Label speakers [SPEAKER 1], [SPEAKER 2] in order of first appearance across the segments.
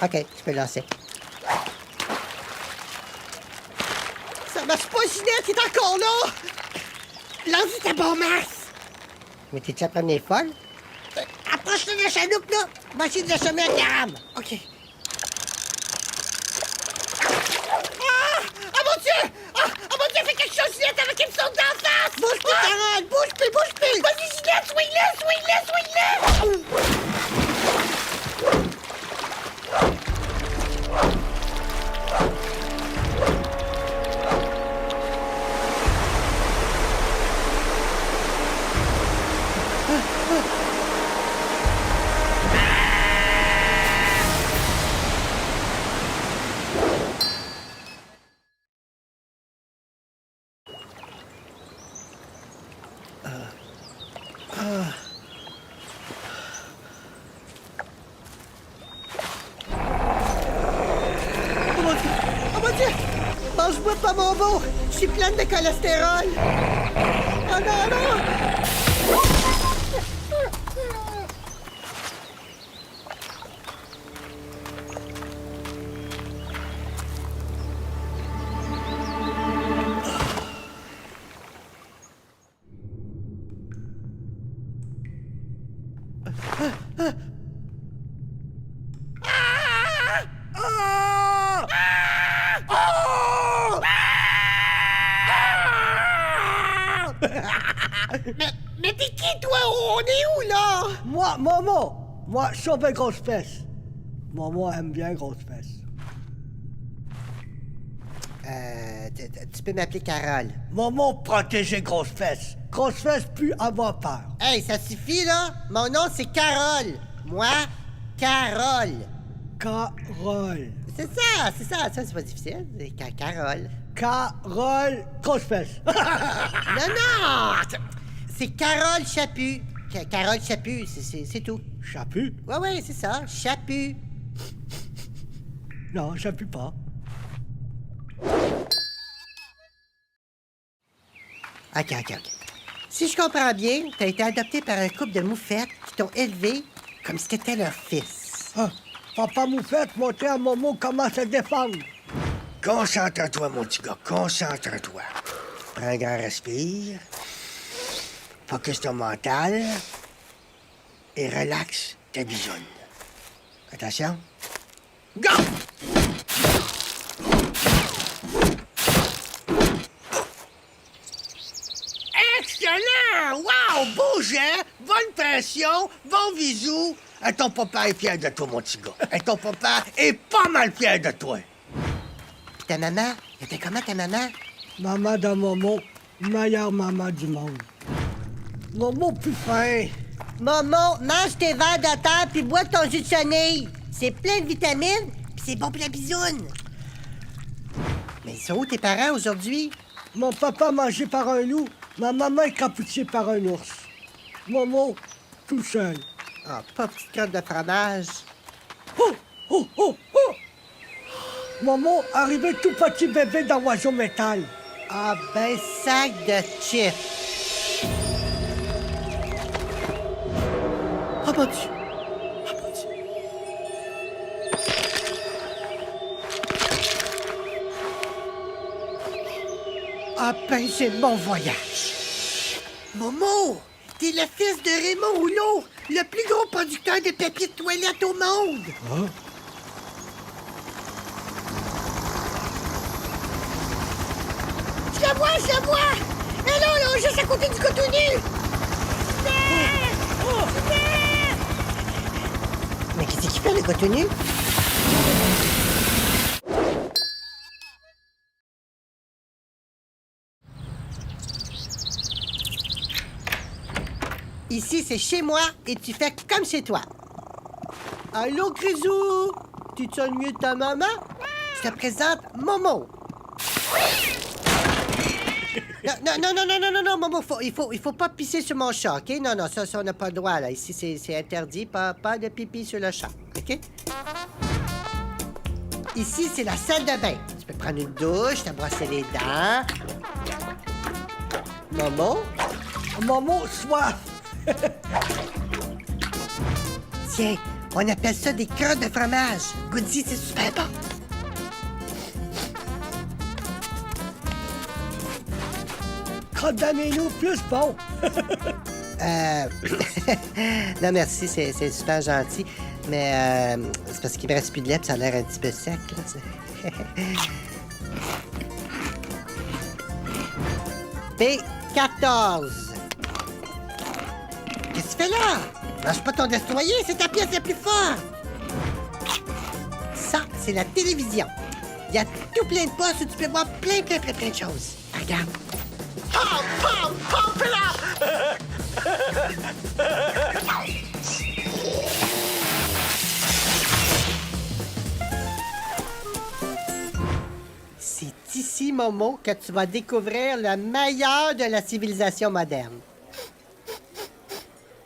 [SPEAKER 1] OK, tu peux lancer.
[SPEAKER 2] Ça marche pas, Ginette, il est encore là! Lundi, t'es bon, Max!
[SPEAKER 1] Mais t'es-tu la première folle?
[SPEAKER 2] Approche-toi de la chaloupe, là! On va essayer de la semer à Cam! OK. Ah mon Dieu! Ah mon Dieu, fais quelque chose, Ginette, avant qu'il me saute d'en face! Bouge-toi, Carole! Bouge-toi! Vas-y, Ginette, swing-le! Oh mon Dieu! Oh mon Dieu! Mange-moi pas mon beau! Je suis pleine de cholestérol! Oh non, non! Mais t'es qui, toi? On est où, là?
[SPEAKER 3] Moi, Momo! Moi, je sauve les grosses fesses. Momo aime bien grosses fesses.
[SPEAKER 1] Tu peux m'appeler Carole.
[SPEAKER 3] Momo protéger grosses fesses. Grosses fesses, plus avoir peur.
[SPEAKER 1] Hey, ça suffit, là? Mon nom, c'est Carole. Moi, Carole.
[SPEAKER 3] Carole.
[SPEAKER 1] C'est ça, ça, c'est pas difficile. C'est Carole.
[SPEAKER 3] Carole, grosse fesses.
[SPEAKER 1] Non! C'est Carole Chaput. Carole Chaput, c'est tout.
[SPEAKER 3] Chaput?
[SPEAKER 1] Ouais, c'est ça, Chaput.
[SPEAKER 3] Non, j'appuie pas.
[SPEAKER 1] OK. Si je comprends bien, t'as été adopté par un couple de moufettes qui t'ont élevé comme si t'étais leur fils.
[SPEAKER 3] Ah, Papa Moufette montrer à Momo comment se défendre.
[SPEAKER 4] Concentre-toi, mon petit gars, concentre-toi. Prends un grand respire. Focus ton mental. Et relaxe ta bisoune. Attention. Go! Excellent! Wow! Beau jet, bonne pression, bon bisou. Ton papa est fier de toi, mon petit gars. Et ton papa est pas mal fier de toi.
[SPEAKER 1] Puis ta maman, elle était comment ta maman?
[SPEAKER 3] Maman de Momo, meilleure maman du monde. Momo plus fin.
[SPEAKER 1] Momo, mange tes verres de terre puis bois ton jus de chenille. C'est plein de vitamines puis c'est bon pour la bisoune. Mais ils sont où tes parents aujourd'hui?
[SPEAKER 3] Mon papa mangé par un loup, ma maman est capuchée par un ours. Momo, tout seul.
[SPEAKER 1] Ah, pas petite crotte de fromage.
[SPEAKER 3] Oh! Momo, arrivé tout petit bébé dans Oiseau Métal.
[SPEAKER 1] Ah, ben sac de chips.
[SPEAKER 2] Oh mon Dieu!
[SPEAKER 1] Ah, ben c'est bon voyage.
[SPEAKER 2] Momo! T'es le fils de Raymond Rouleau, le plus gros producteur de papier de toilette au monde! Je la vois! Elle est là, juste à côté du cotonnu!
[SPEAKER 1] Mais qu'est-ce qu'il fait, le contenu? Ici, c'est chez moi et tu fais comme chez toi. Allô, Grisou? Tu te sens mieux de ta maman? Je te présente Momo. Non, Momo, il faut pas pisser sur mon chat, OK? Non, ça, on n'a pas le droit, là. Ici, c'est interdit. Pas de pipi sur le chat, OK? Ici, c'est la salle de bain. Tu peux prendre une douche, te brosser les dents. Momo?
[SPEAKER 3] Momo, soif.
[SPEAKER 1] Tiens, On appelle ça des crottes de fromage. Goody, c'est super bon.
[SPEAKER 3] Crotte d'anneau plus bon.
[SPEAKER 1] Non, merci, c'est super gentil. Mais c'est parce qu'il me reste plus de lait, puis ça a l'air un petit peu sec, là. P14. Qu'est-ce que tu fais là? Mange pas ton destroyer, c'est ta pièce la plus forte. Ça, c'est la télévision. Il y a tout plein de postes où tu peux voir plein de choses. Regarde. C'est ici, Momo, que tu vas découvrir le meilleur de la civilisation moderne.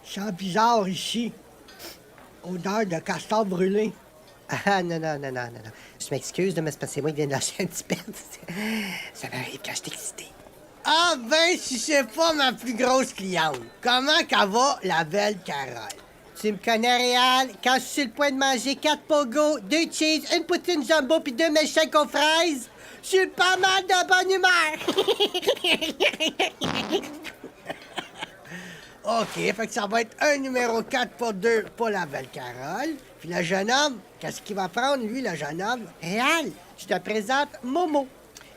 [SPEAKER 3] C'est bizarre ici. Odeur de castor brûlé.
[SPEAKER 1] Ah, non. Je m'excuse, mais c'est parce que c'est moi qui viens de lâcher un petit pet. Ça m'arrive quand je suis excité. Ah ben, si c'est pas ma plus grosse cliente. Comment qu'elle va, la belle Carole? Tu me connais, Réal? Quand je suis sur le point de manger 4 pogos, 2 cheese, une poutine jumbo puis 2 milkshakes aux fraises, je suis pas mal de bonne humeur. OK, fait que ça va être un numéro 4 pour 2 pour la belle Carole. Puis le jeune homme, qu'est-ce qu'il va prendre, lui, le jeune homme? Réal, je te présente Momo.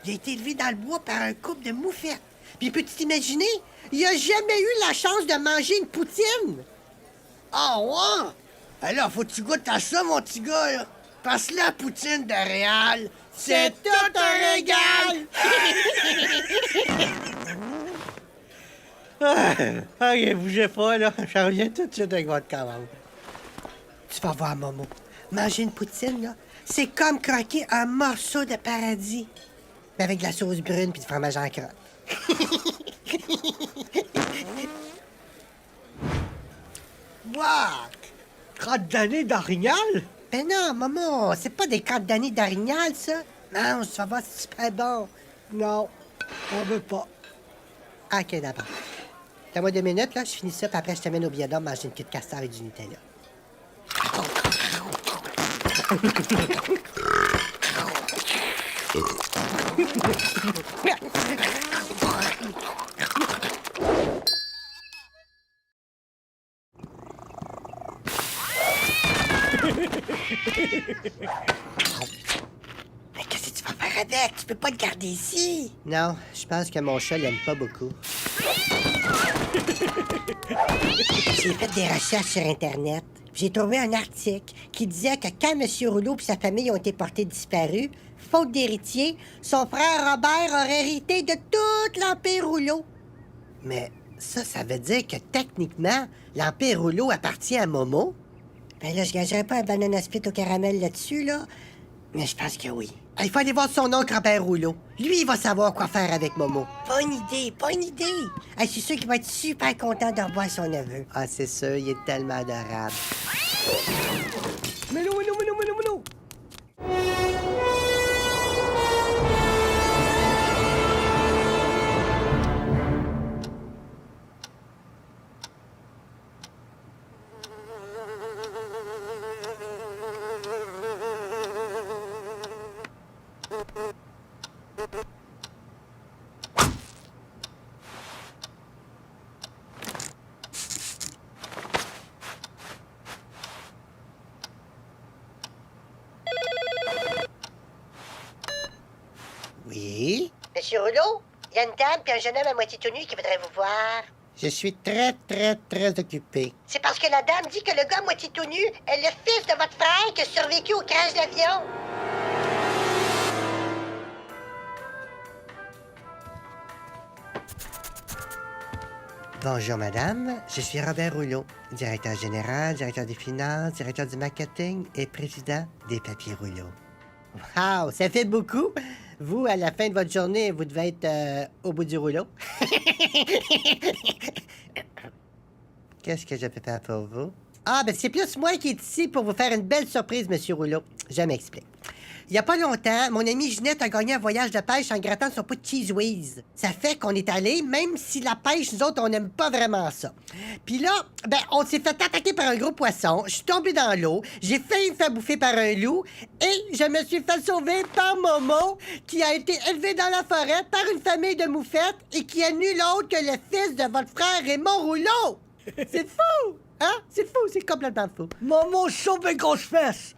[SPEAKER 1] Il a été élevé dans le bois par un couple de moufettes. Puis peux-tu t'imaginer? Il a jamais eu la chance de manger une poutine. Ah ouais? Alors, faut que tu goûtes à ça, mon petit gars, là. Parce que la poutine de Réal, c'est tout un régal! OK, bougez pas, là. Je reviens tout de suite avec votre commande. Tu vas voir, Momo. Manger une poutine, là, c'est comme croquer un morceau de paradis. Mais avec de la sauce brune puis du fromage en crotte. What?
[SPEAKER 3] Crotte d'année d'orignal?
[SPEAKER 1] Ben non, Momo, c'est pas des crottes d'année d'orignal, ça. Non, ça va, c'est super bon.
[SPEAKER 3] Non, on veut pas.
[SPEAKER 1] OK, d'abord. Donne-moi 2 minutes, là, je finis ça, puis après, je t'amène au Biodome manger une queue de castor avec du Nutella. Mais qu'est-ce que tu vas faire avec? Tu peux pas le garder ici. Non, je pense que mon chat l'aime pas beaucoup. J'ai fait des recherches sur Internet. J'ai trouvé un article qui disait que quand M. Rouleau et sa famille ont été portés disparus, faute d'héritier, son frère Robert aurait hérité de tout l'Empire Rouleau. Mais ça veut dire que techniquement, l'Empire Rouleau appartient à Momo? Ben là, je gagerais pas un banana split au caramel là-dessus, là. Mais je pense que oui. Ah, il faut aller voir son oncle Robert Rouleau. Lui, il va savoir quoi faire avec Momo. Bonne idée, bonne idée. Ah, je suis sûr qu'il va être super content de revoir son neveu. Ah, c'est sûr, il est tellement adorable.
[SPEAKER 3] Mais non.
[SPEAKER 1] Oui? Monsieur Rouleau, il y a une dame puis un jeune homme à moitié tout nu qui voudrait vous voir. Je suis très occupé. C'est parce que la dame dit que le gars à moitié tout nu est le fils de votre frère qui a survécu au crash d'avion. Bonjour, madame. Je suis Robert Rouleau, directeur général, directeur des finances, directeur du marketing et président des papiers rouleaux. Wow, ça fait beaucoup. Vous, à la fin de votre journée, vous devez être au bout du rouleau. Qu'est-ce que je peux faire pour vous? Ah, ben c'est plus moi qui est ici pour vous faire une belle surprise, Monsieur Rouleau. Je m'explique. Il y a pas longtemps, mon amie Ginette a gagné un voyage de pêche en grattant son pot de cheese whiz. Ça fait qu'on est allé, même si la pêche, nous autres, on n'aime pas vraiment ça. Puis là, on s'est fait attaquer par un gros poisson, je suis tombé dans l'eau, j'ai failli me faire bouffer par un loup, et je me suis fait sauver par Momo, qui a été élevé dans la forêt par une famille de moufettes et qui est nul autre que le fils de votre frère Raymond Rouleau. C'est fou! Hein? C'est fou, c'est complètement fou.
[SPEAKER 3] Momo sauve mes grosses fesses.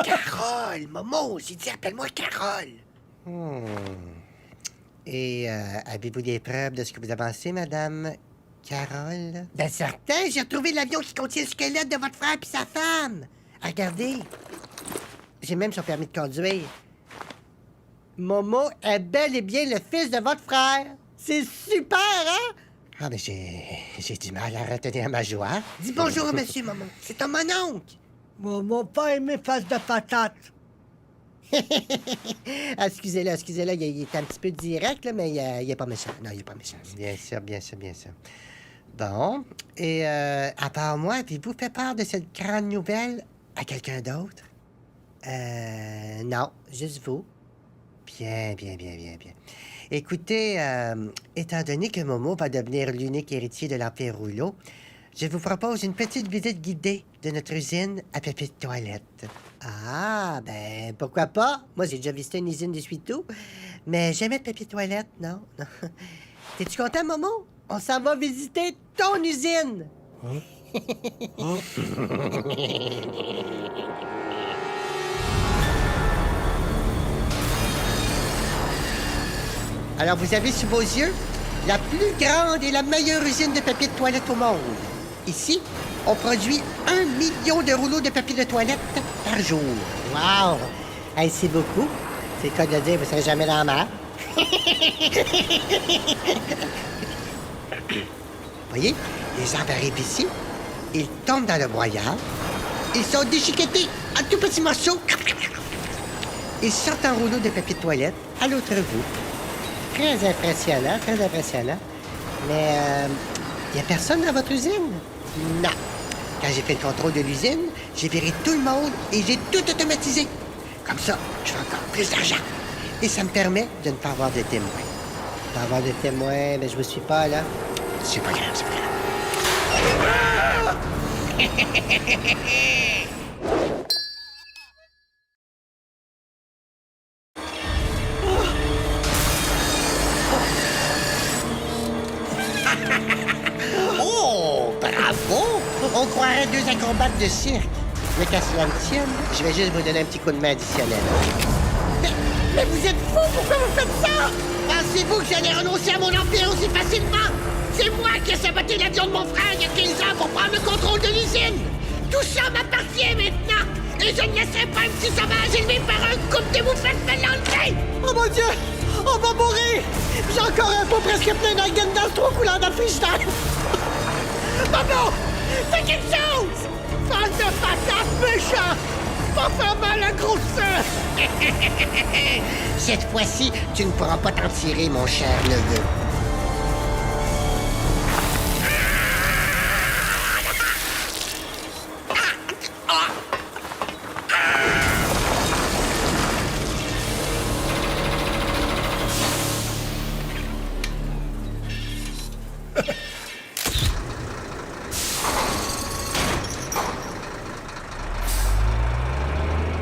[SPEAKER 1] Carole, Momo, j'ai dit appelle-moi Carole. Et avez-vous des preuves de ce que vous avancez, madame Carole? Ben certain, j'ai retrouvé l'avion qui contient le squelette de votre frère et sa femme. Regardez. J'ai même son permis de conduire. Momo est bel et bien le fils de votre frère. C'est super, hein? Ah, mais j'ai du mal à retenir ma joie. Dis bonjour, monsieur Momo. C'est ton mononcle.
[SPEAKER 3] Momo pas aimé face de patate.
[SPEAKER 1] Ah, excusez-le, il est un petit peu direct, là, mais il est pas méchant. Non, il est pas méchant. Bien sûr, bien sûr, bien sûr. Bon, et à part moi, avez-vous fait part de cette grande nouvelle à quelqu'un d'autre? Non, juste vous. Bien. Écoutez, étant donné que Momo va devenir l'unique héritier de l'Empire Rouleau, je vous propose une petite visite guidée de notre usine à papier de toilette. Ah, ben, pourquoi pas? Moi, j'ai déjà visité une usine d'essuie-tout, mais jamais de papier de toilette, non. T'es-tu content, Momo? On s'en va visiter ton usine! Alors, vous avez sous vos yeux la plus grande et la meilleure usine de papier de toilette au monde. Ici, on produit 1 million de rouleaux de papier de toilette par jour. Wow! Hey, c'est beaucoup. C'est le cas de dire, vous ne serez jamais dans la mer. Voyez, les arbres arrivent ici, ils tombent dans le broyeur, ils sont déchiquetés en tout petits morceaux. Ils sortent en rouleau de papier de toilette à l'autre bout. Très impressionnant, très impressionnant. Mais il n'y a personne dans votre usine? Non. Quand j'ai fait le contrôle de l'usine, j'ai viré tout le monde et j'ai tout automatisé. Comme ça, je fais encore plus d'argent. Et ça me permet de ne pas avoir de témoins. Pas avoir de témoins, mais je vous suis pas, là. C'est pas grave, c'est pas grave. Oh, bravo! On croirait deux acrobates de cirque. Mais qu'à cela me tienne, je vais juste vous donner un petit coup de main additionnel. Mais vous êtes fous! Pourquoi vous faites ça? Pensez-vous que j'allais renoncer à mon empire aussi facilement? C'est moi qui ai saboté l'avion de mon frère il y a 15 ans pour prendre le contrôle de l'usine! Tout ça m'appartient maintenant! Et je ne laisserai pas un petit sauvage élevé par un couple de moufettes me l'enlever!
[SPEAKER 2] Oh mon Dieu! On va mourir! J'ai encore un pot presque plein d'agendas 3 couleurs de frigidaire!
[SPEAKER 1] Maman! Fais quelque chose!
[SPEAKER 2] Face de patate méchant! Pas faire mal à grosse sœur!
[SPEAKER 1] Cette fois-ci, tu ne pourras pas t'en tirer, mon cher neveu.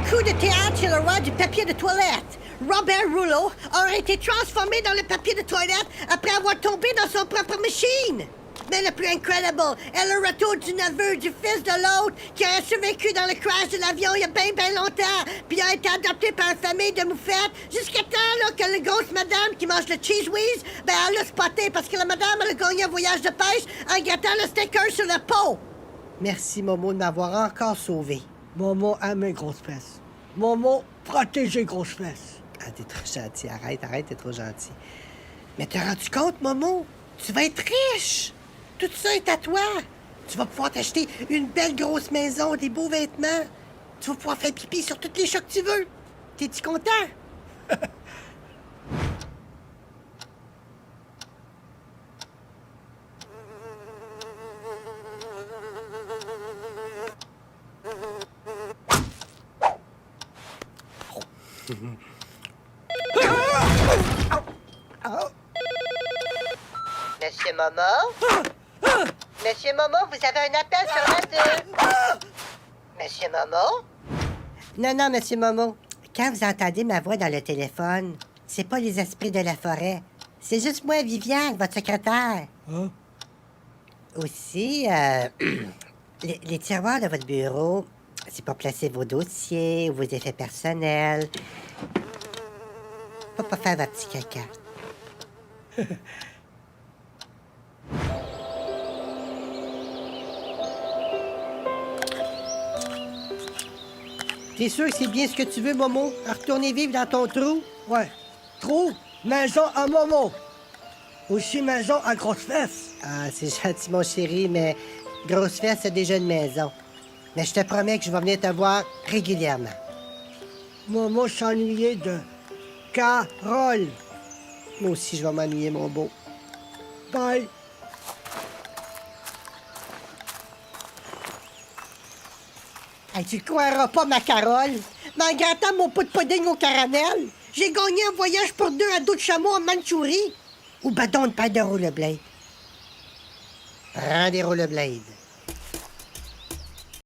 [SPEAKER 1] Coup de théâtre chez le roi du papier de toilette. Robert Rouleau aurait été transformé dans le papier de toilette après avoir tombé dans son propre machine. Mais le plus incredible est le retour du neveu du fils de l'autre qui a survécu dans le crash de l'avion il y a bien longtemps, puis a été adopté par une famille de moufettes jusqu'à temps là, que la grosse madame qui mange le cheese whiz, ben elle l'a spoté parce que la madame elle a gagné un voyage de pêche en gâtant le sticker sur le pot. Merci Momo de m'avoir encore sauvé.
[SPEAKER 3] Momo aime mes grosses fesses. Momo, protégez grosses fesses.
[SPEAKER 1] Ah, t'es trop gentil. Arrête, t'es trop gentil. Mais t'as rendu compte, Momo? Tu vas être riche! Tout ça est à toi! Tu vas pouvoir t'acheter une belle grosse maison, des beaux vêtements. Tu vas pouvoir faire pipi sur toutes les chats que tu veux. T'es-tu content? Monsieur Momo? Monsieur Momo, vous avez un appel sur la 2. Monsieur Momo? Non, non, Monsieur Momo. Quand vous entendez ma voix dans le téléphone, c'est pas les esprits de la forêt. C'est juste moi, Viviane, votre secrétaire.
[SPEAKER 3] Hein?
[SPEAKER 1] Aussi, les tiroirs de votre bureau, c'est pour placer vos dossiers ou vos effets personnels. Faut pas faire votre petit caca.
[SPEAKER 2] T'es sûr que c'est bien ce que tu veux, Momo? À retourner vivre dans ton trou?
[SPEAKER 3] Ouais. Trou, maison à Momo. Aussi maison à grosse fesse.
[SPEAKER 1] Ah, c'est gentil, mon chéri, mais grosse fesse, c'est déjà une maison. Mais je te promets que je vais venir te voir régulièrement.
[SPEAKER 3] Momo s'ennuyait de Carole.
[SPEAKER 1] Moi aussi, je vais m'ennuyer, mon beau.
[SPEAKER 3] Bye.
[SPEAKER 1] Hey, tu croiras pas, ma Carole, mais en grattant mon pot de pudding au caramel, j'ai gagné un voyage pour 2 à dos de chameau en Mandchourie. Ou badon de paire de rollerblade. Prends des rollerblades.